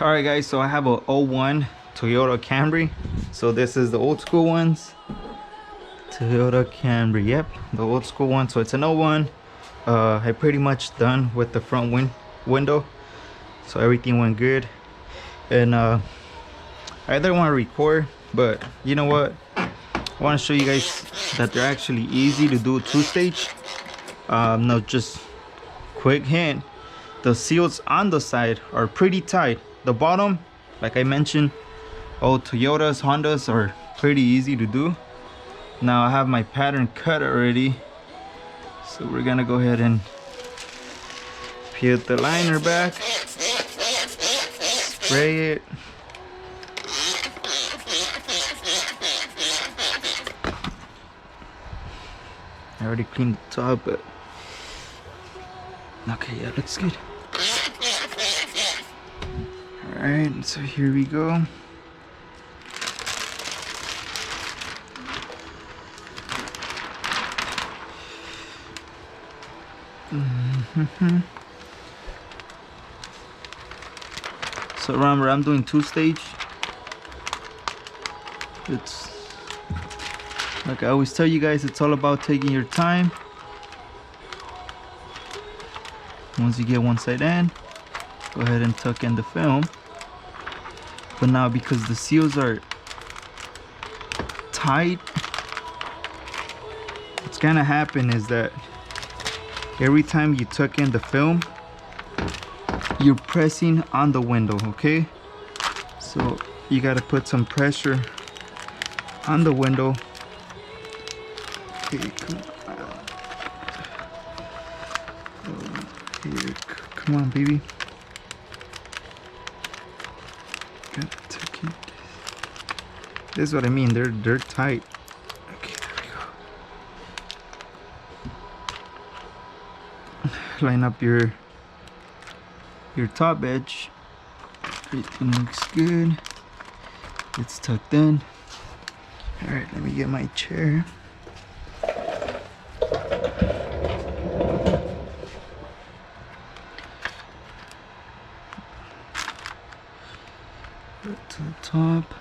All right guys, so I have a '01 Toyota Camry. So this is the old school ones. Toyota Camry, yep, the old school one. So it's an '01. I pretty much done with the front window, so everything went good. And I didn't want to record, but you know what, I want to show you guys that they're actually easy to do two-stage. No, just quick hint, the seals on the side are pretty tight. The bottom, like I mentioned, all Toyotas, Hondas are pretty easy to do. Now I have my pattern cut already, so we're gonna go ahead and peel the liner back, spray it. I already cleaned the top, but okay, yeah, looks good. Alright, so here we go. So remember, I'm doing two-stage. It's like I always tell you guys, it's all about taking your time. Once you get one side in, go ahead and tuck in the film. But now, because the seals are tight, what's gonna happen is that every time you tuck in the film, you're pressing on the window, okay? So you gotta put some pressure on the window. Okay, come on, baby. This is what I mean, they're tight. Okay, there we go. Line up your top edge. Everything looks good. It's tucked in. All right, let me get my chair. Put to the top.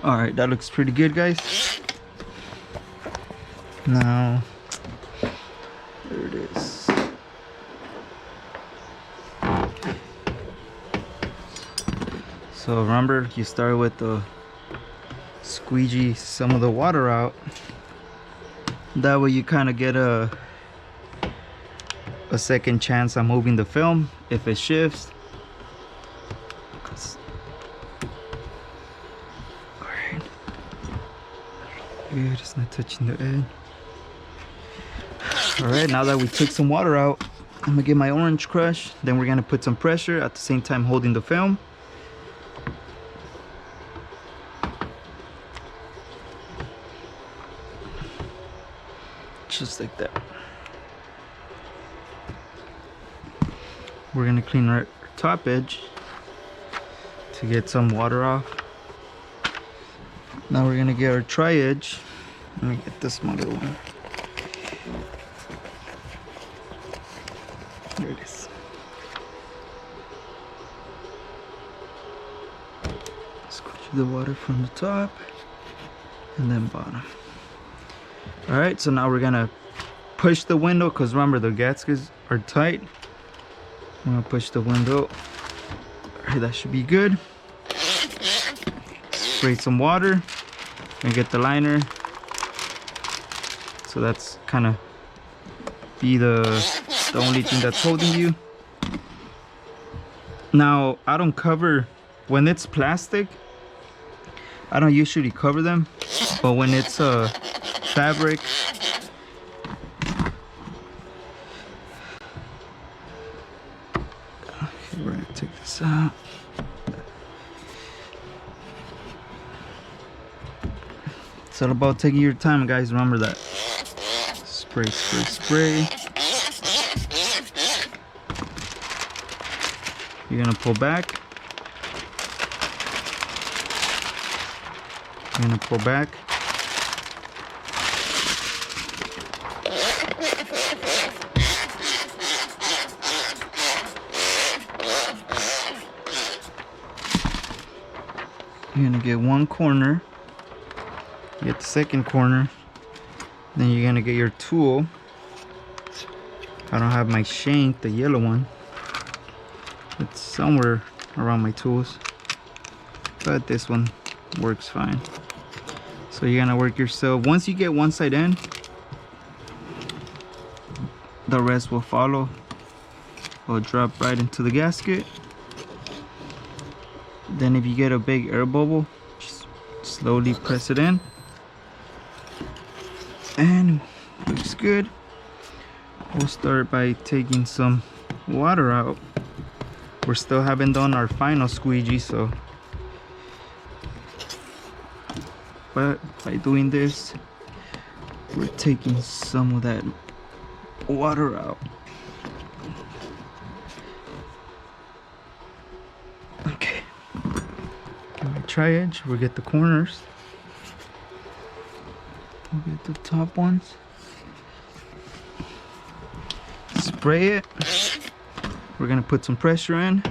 All right, that looks pretty good, guys. Now, there it is. So remember, you start with the squeegee some of the water out. That way you kind of get a second chance on moving the film if it shifts. Good, it's not touching the edge. Alright, now that we took some water out, I'm gonna get my orange crush. Then we're gonna put some pressure at the same time holding the film. Just like that. We're gonna clean our top edge to get some water off. Now we're gonna get our tri-edge. Let me get this one little one. There it is. Squeeze the water from the top and then bottom. All right, so now we're gonna push the window, because remember the gaskets are tight. I'm gonna push the window. All right, that should be good. Spray some water and get the liner. So that's kind of be the only thing that's holding you. Now I don't cover, when it's plastic, I don't usually cover them, but when it's fabric, okay, we're gonna take this out. It's all about taking your time, guys. Remember that. Spray, spray, spray. You're gonna pull back. You're gonna pull back. You're gonna get one corner, get the second corner, then you're gonna get your tool. I don't have my shank, the yellow one. It's somewhere around my tools, but this one works fine. So you're gonna work yourself. Once you get one side in, the rest will follow. Will drop right into the gasket. Then if you get a big air bubble, just slowly press it in, and looks good. We'll start by taking some water out. We still haven't done our final squeegee, so but by doing this, we're taking some of that water out. Okay, get my tri-edge. We'll get the corners, we'll get the top ones, spray it. We're gonna put some pressure in.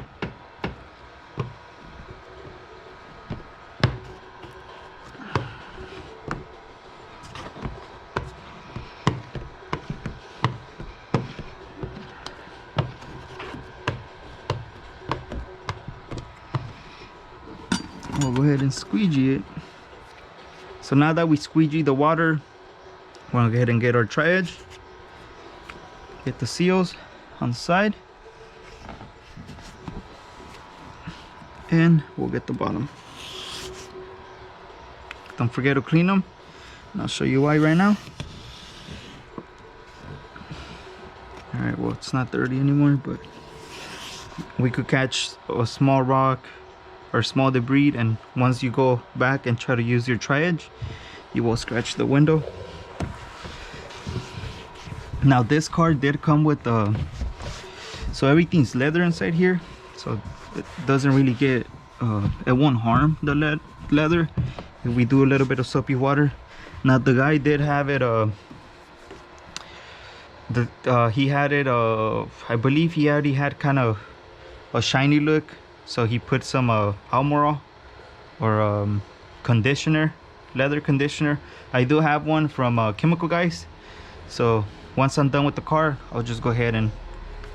We'll go ahead and squeegee it. So now that we squeegee the water, we'll go ahead and get our tri-edge. Get the seals on the side. And we'll get the bottom. Don't forget to clean them, and I'll show you why right now. All right, well, it's not dirty anymore, but we could catch a small rock or small debris, and once you go back and try to use your tri-edge, you will scratch the window. Now this car did come with so everything's leather inside here, so it doesn't really get it won't harm the leather if we do a little bit of soapy water. Now the guy did have it he had it I believe he already had kind of a shiny look, so he put some Almoral or conditioner, leather conditioner. I do have one from Chemical Guys, so once I'm done with the car, I'll just go ahead and,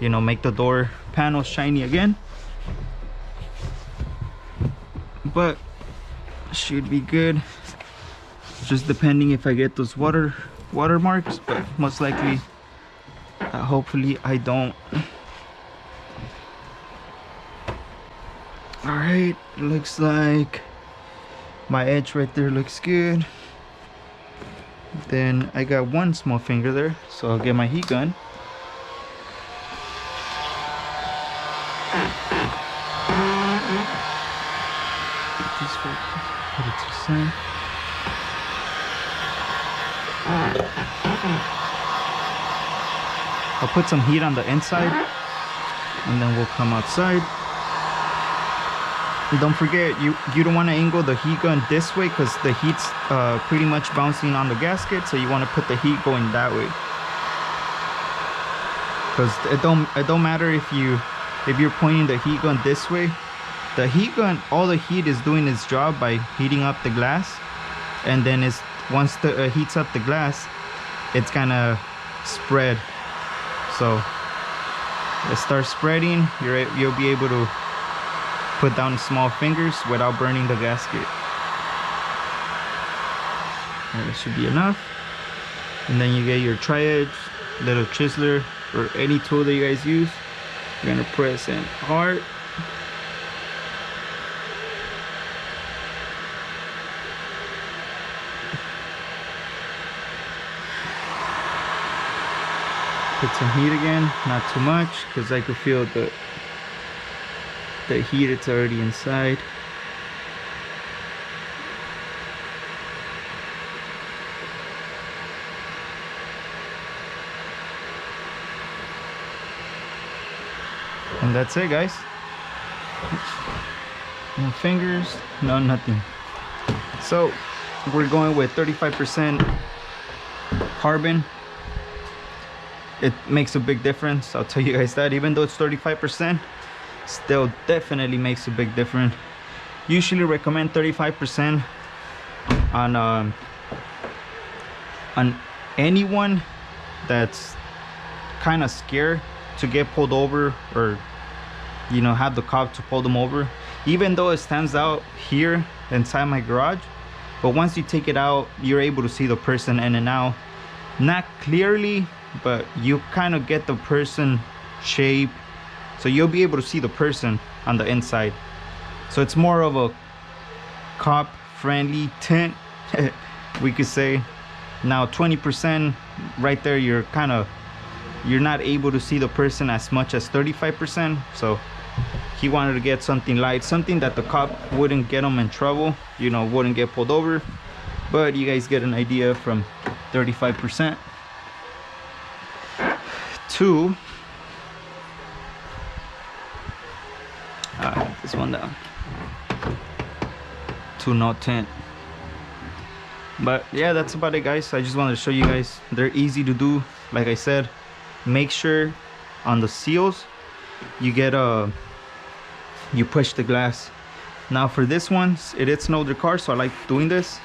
you know, make the door panel shiny again. But should be good, just depending if I get those watermarks, but most likely hopefully I don't. All right, looks like my edge right there looks good. Then I got one small finger there, so I'll get my heat gun. Put it to the side. I'll put some heat on the inside, and then we'll come outside. And don't forget, you don't want to angle the heat gun this way, because the heat's pretty much bouncing on the gasket, so you want to put the heat going that way. Because it don't matter if you're pointing the heat gun this way. The heat gun, all the heat is doing its job by heating up the glass, and then once the heats up the glass, it's gonna spread. So it starts spreading, you'll be able to put down small fingers without burning the gasket. That should be enough. And then you get your tri-edge, little chiseler, or any tool that you guys use. You're gonna press in hard. Put some heat again, not too much, because I could feel the heat, it's already inside. And that's it, guys. No fingers, no nothing. So we're going with 35% carbon. it makes a big difference. I'll tell you guys that. Even though it's 35%, still definitely makes a big difference. Usually recommend 35% on anyone that's kind of scared to get pulled over, or you know, have the cop to pull them over. Even though it stands out here inside my garage, but once you take it out, you're able to see the person in and out. Not clearly, but you kind of get the person shape, so you'll be able to see the person on the inside. So it's more of a cop friendly tint, we could say. Now 20% right there, you're not able to see the person as much as 35%. So he wanted to get something light, something that the cop wouldn't get him in trouble, you know, wouldn't get pulled over. But you guys get an idea from 35% to this one down to no tint. But yeah, that's about it, guys. I just wanted to show you guys, they're easy to do. Like I said, make sure on the seals you get you push the glass. Now for this one, it's an older car, so I like doing this.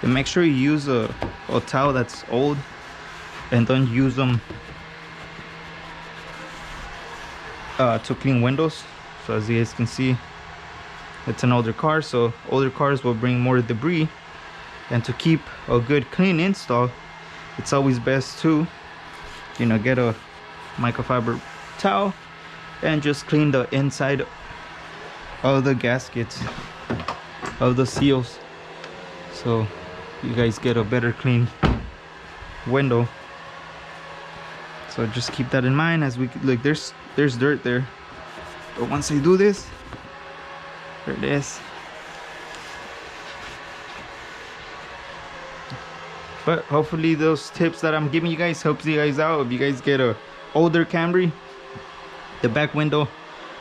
And make sure you use a towel that's old, and don't use them to clean windows. So as you guys can see, it's an older car, so older cars will bring more debris. And to keep a good clean install, it's always best to, you know, get a microfiber towel and just clean the inside of the gaskets of the seals, so you guys get a better clean window. So just keep that in mind. As we look, there's dirt there, but once I do this, there it is. But hopefully those tips that I'm giving you guys helps you guys out. If you guys get a older Camry, the back window,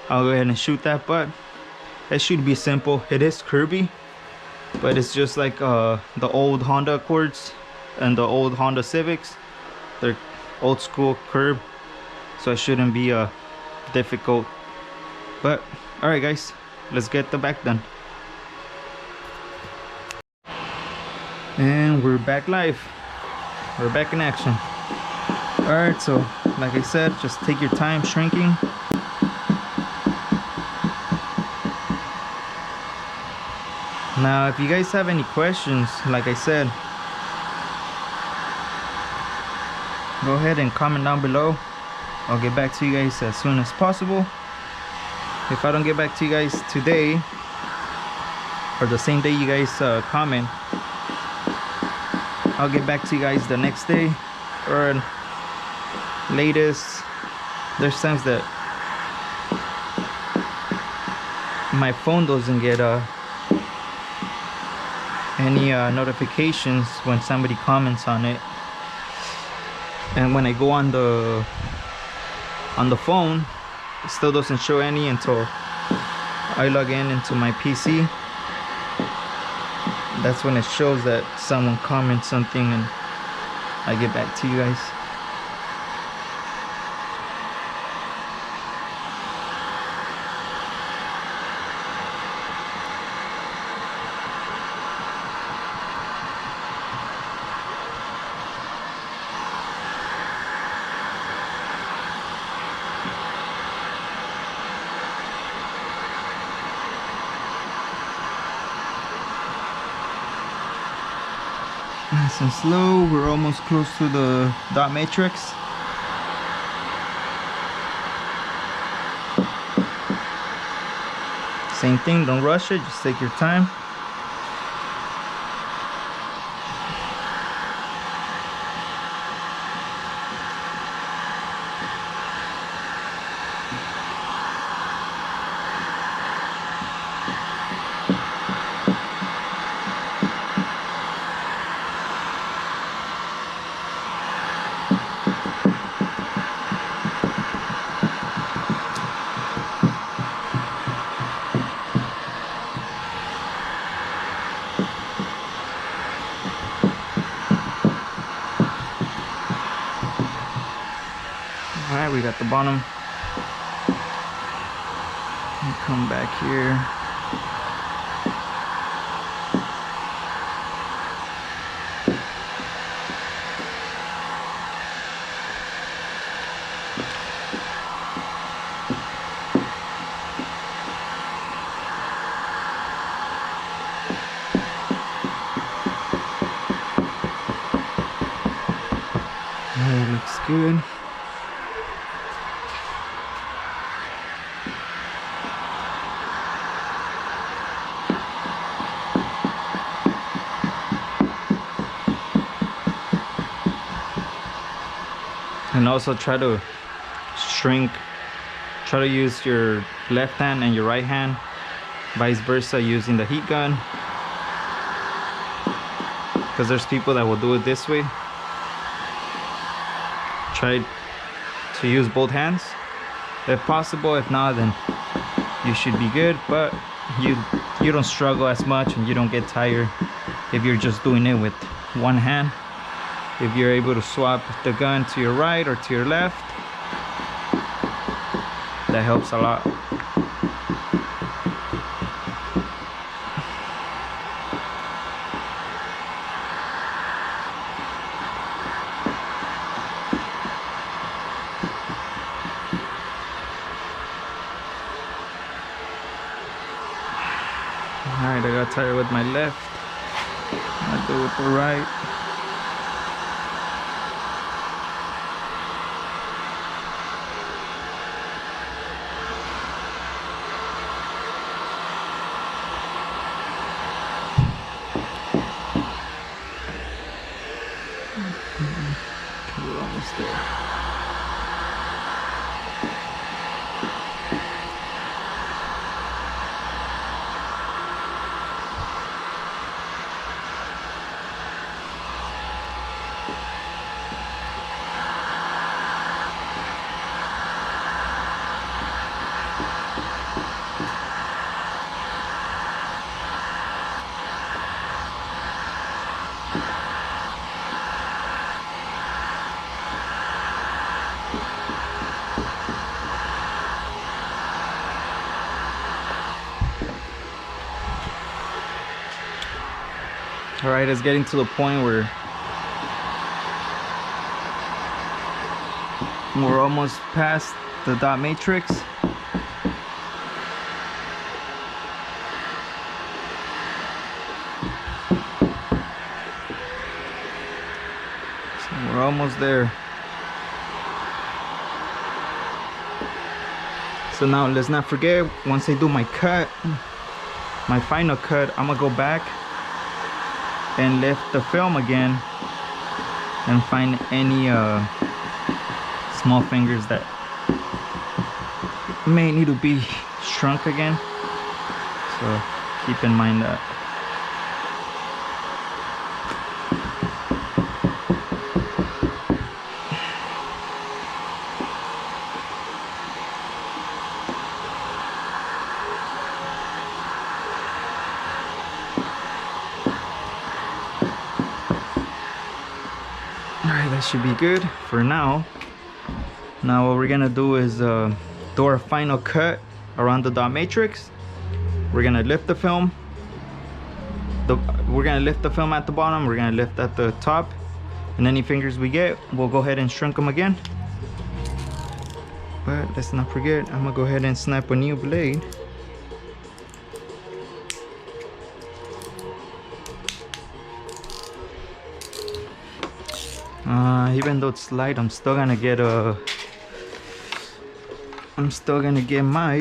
I'll go ahead and shoot that. But it should be simple. It is curvy, but it's just like the old Honda Accords and the old Honda Civics. They're old school curb, so it shouldn't be difficult. But all right, guys, let's get the back done. And we're back live. We're back in action. All right, so like I said, just take your time shrinking. Now if you guys have any questions, like I said, go ahead and comment down below. I'll get back to you guys as soon as possible. If I don't get back to you guys today, or the same day you guys comment, I'll get back to you guys the next day, or latest. There's times that my phone doesn't get any notifications when somebody comments on it, and when I go on the phone, it still doesn't show any until I log in into my PC. That's when it shows that someone comments something, and I get back to you guys. Nice and slow. We're almost close to the dot matrix. Same thing, don't rush it, just take your time. Alright, we got the bottom. And come back here. That looks good. And also try to shrink, try to use your left hand and your right hand, vice versa, using the heat gun, because there's people that will do it this way. Try to use both hands if possible. If not, then you should be good, but you don't struggle as much and you don't get tired if you're just doing it with one hand. If you're able to swap the gun to your right or to your left, that helps a lot. Alright, I got tired with my left. I'll do with the right. Okay, we're almost there. Alright, it's getting to the point where we're almost past the dot matrix. So we're almost there. So now let's not forget, once I do my cut, my final cut, I'm gonna go back and lift the film again and find any small fingers that may need to be shrunk again. So keep in mind that. Alright, that should be good for now. Now what we're gonna do is do our final cut around the dot matrix. We're gonna lift the film. We're gonna lift the film at the bottom, we're gonna lift at the top, and any fingers we get, we'll go ahead and shrink them again. But let's not forget, I'm gonna go ahead and snap a new blade. Even though it's light, I'm still gonna get my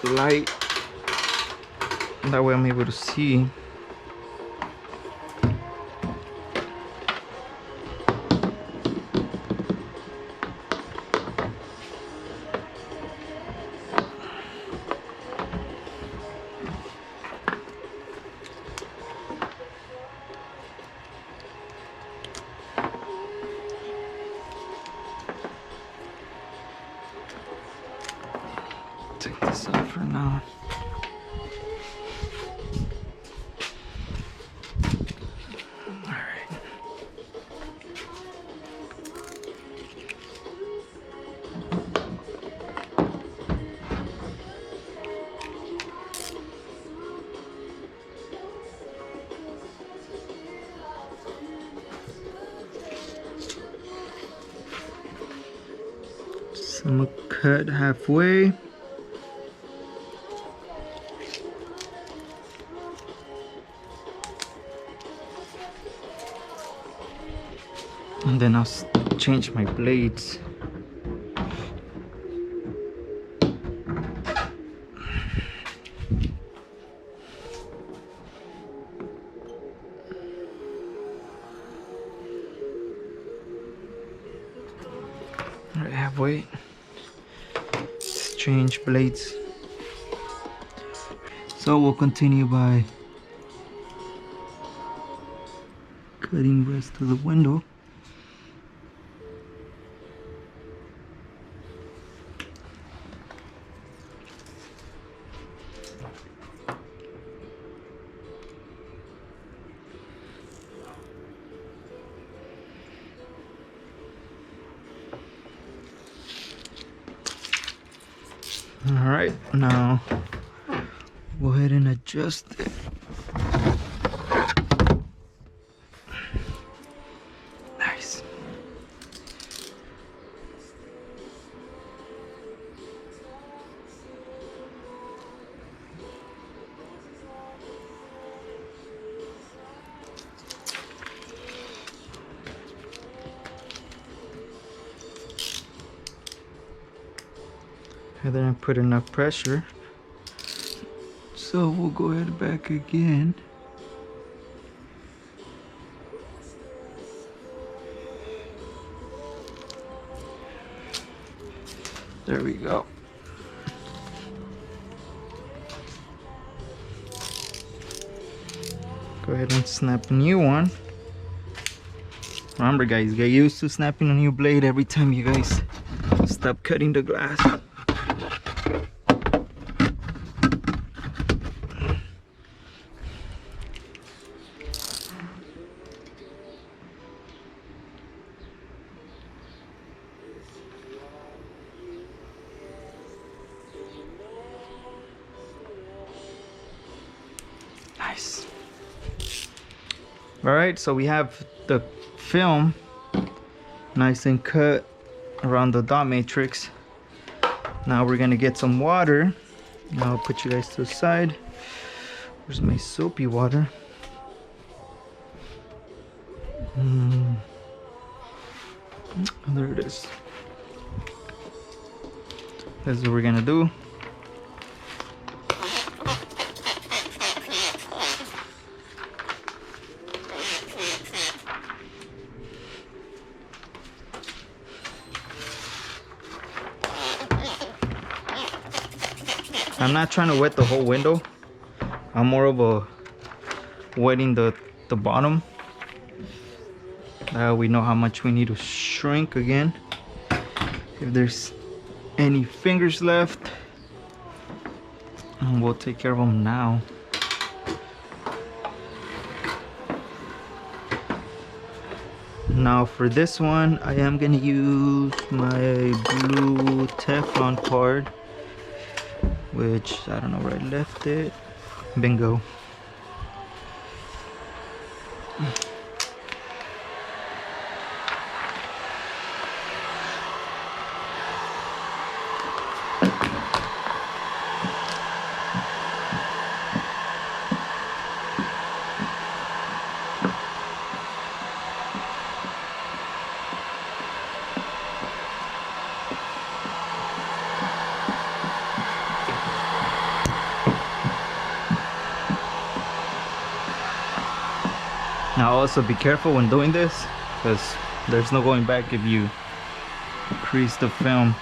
light. That way I'm able to see. Take this off for now. Alright. So I'm gonna cut halfway. And then I'll change my blades. All right, halfway. Let's change blades. So we'll continue by cutting the rest of the window. All right, now go ahead and adjust it. Nice. I didn't put enough pressure, so we'll go ahead back again. There we go. Go ahead and snap a new one. Remember guys, get used to snapping a new blade every time you guys stop cutting the glass. Nice. All right, so we have the film nice and cut around the dot matrix. Now we're gonna get some water. I'll put you guys to the side. Where's my soapy water? There it is. That's what we're gonna do. I'm not trying to wet the whole window. I'm more of a wetting the bottom. We know how much we need to shrink again. If there's any fingers left, we'll take care of them now. Now for this one, I am gonna use my blue Teflon card, which I don't know where I left it. Bingo. Now also be careful when doing this, because there's no going back if you crease the film.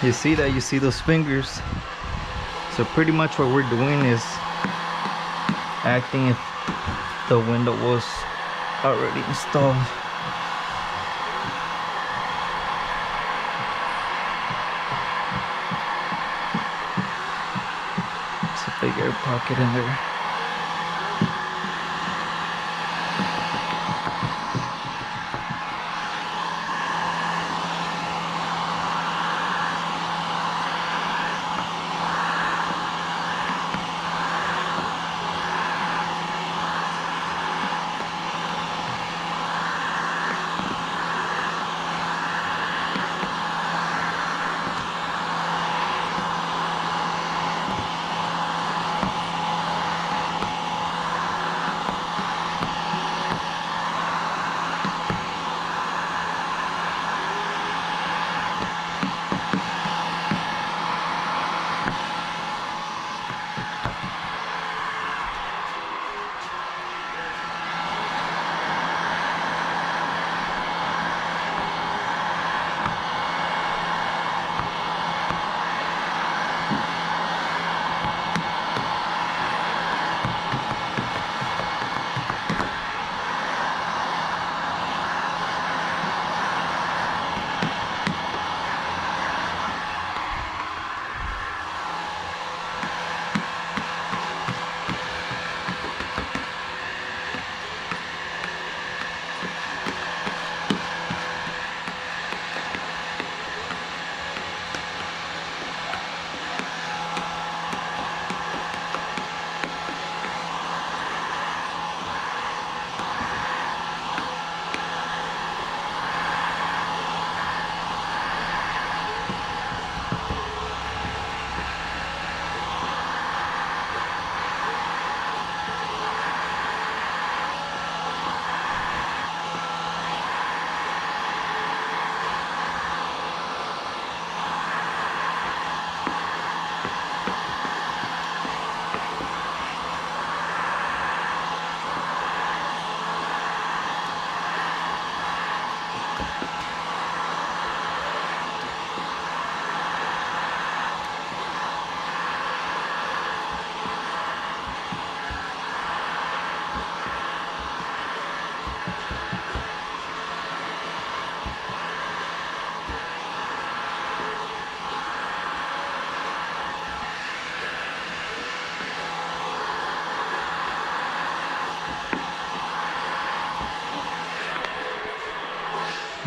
You see that? You see those fingers? So pretty much what we're doing is acting if the window was already installed. It's a big air pocket in there.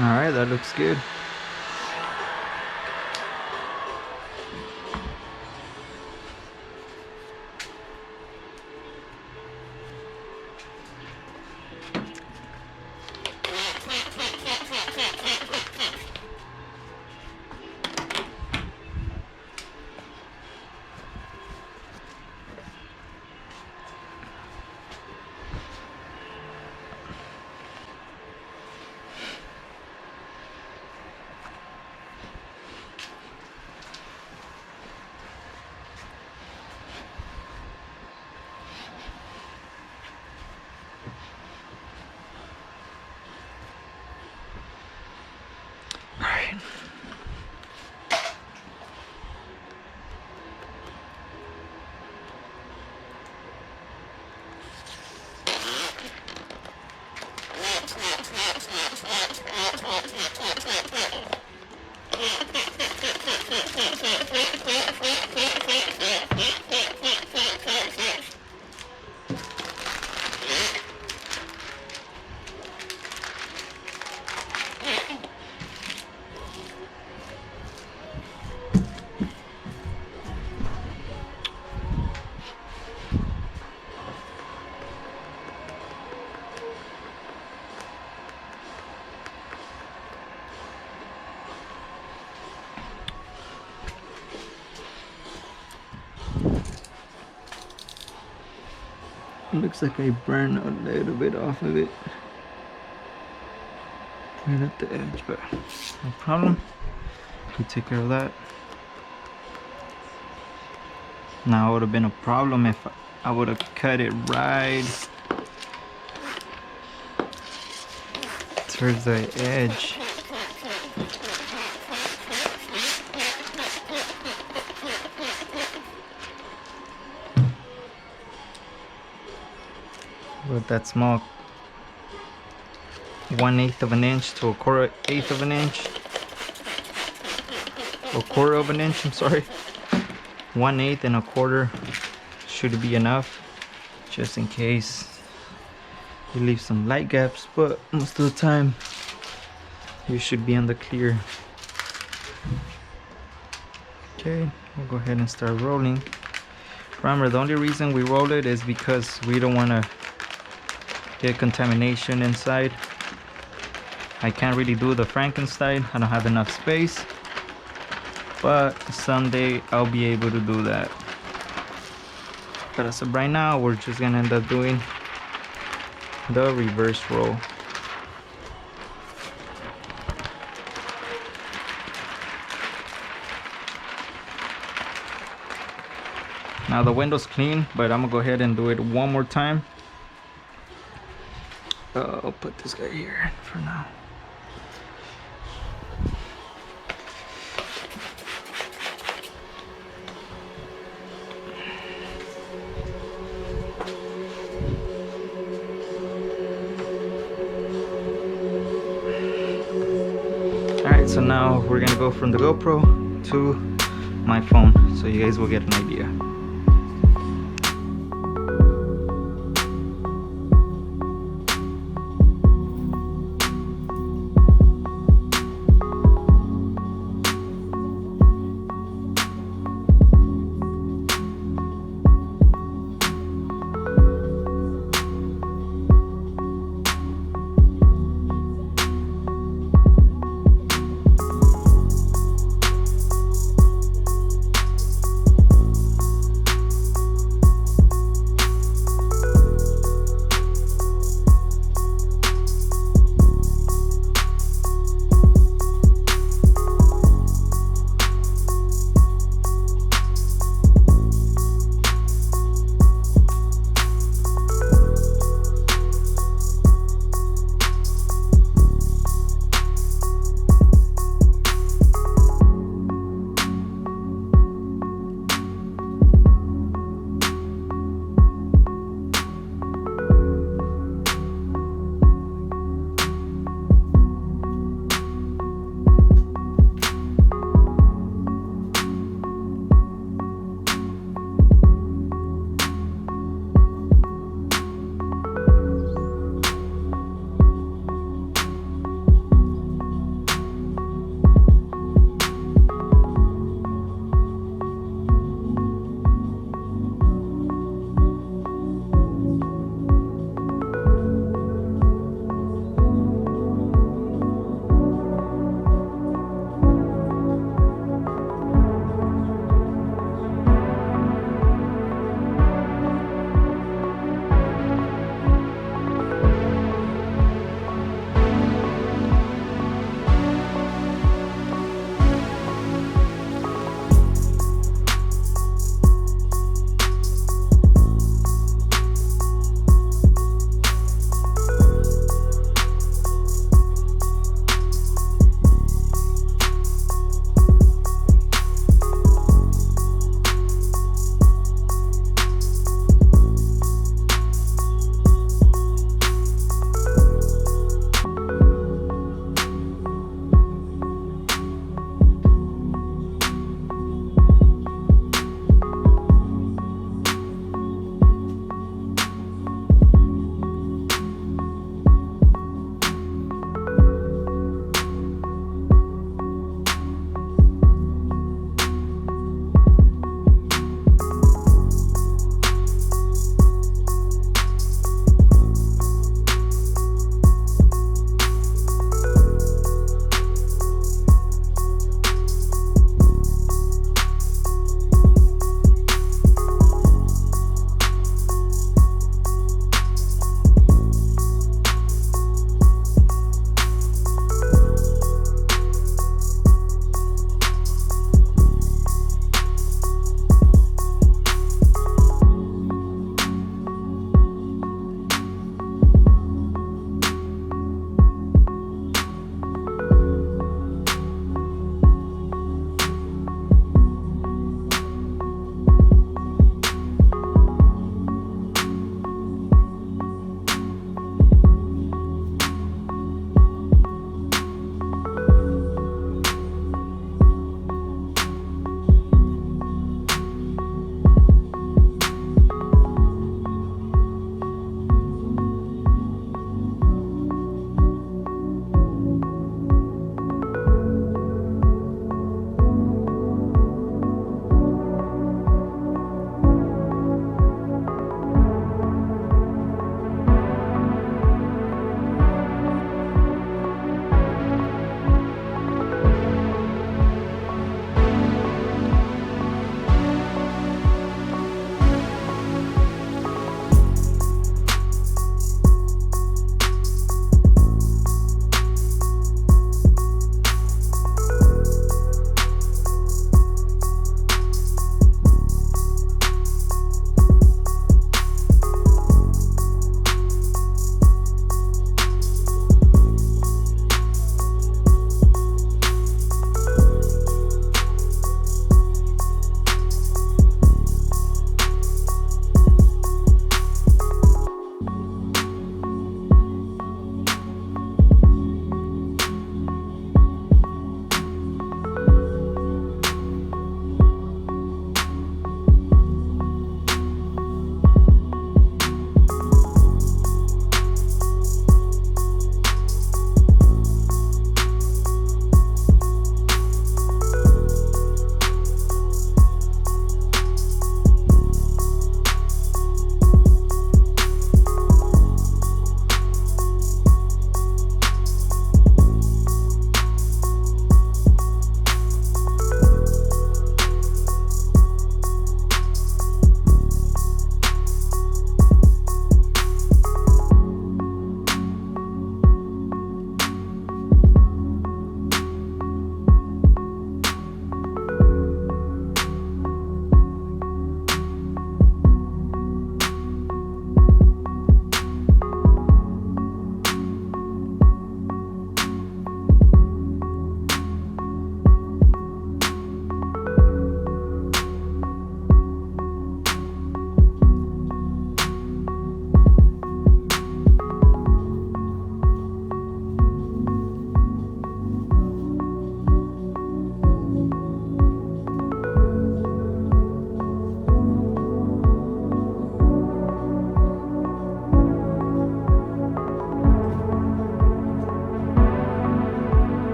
Alright, that looks good. Looks like I burned a little bit off of it right at the edge, but no problem. We take care of that. Now it would have been a problem if I would have cut it right towards the edge. with that small 1/8 of an inch to a 1/4 of an inch, or 1/4 of an inch, I'm sorry. 1/8 and a 1/4 should be enough, just in case you leave some light gaps, but most of the time you should be on the clear. Okay, we'll go ahead and start rolling. Remember, the only reason we roll it is because we don't want to get contamination inside. I can't really do the Frankenstein, I don't have enough space, but someday I'll be able to do that. But as of right now, we're just gonna end up doing the reverse roll. Now the window's clean, but I'm gonna go ahead and do it one more time. I'll put this guy here for now. Alright, so now we're gonna go from the GoPro to my phone, so you guys will get an idea.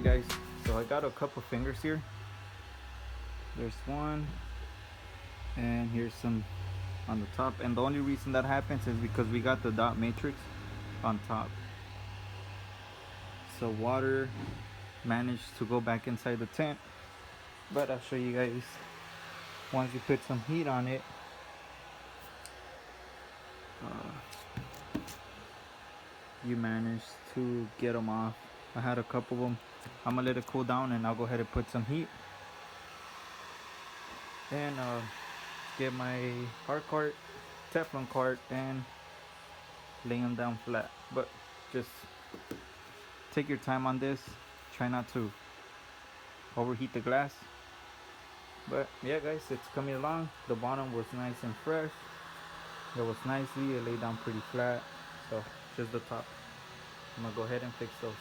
Alright guys, so I got a couple fingers here. There's one, and here's some on the top, and the only reason that happens is because we got the dot matrix on top, so water managed to go back inside the tint. But I'll show you guys once you put some heat on it. You managed to get them off. I had a couple of them. I'm gonna let it cool down and I'll go ahead and put some heat and get my hard cart, Teflon cart, and lay them down flat. But just take your time on this. Try not to overheat the glass. But yeah guys, it's coming along. The bottom was nice and fresh. It was nicely, it laid down pretty flat. So just the top. I'm gonna go ahead and fix those.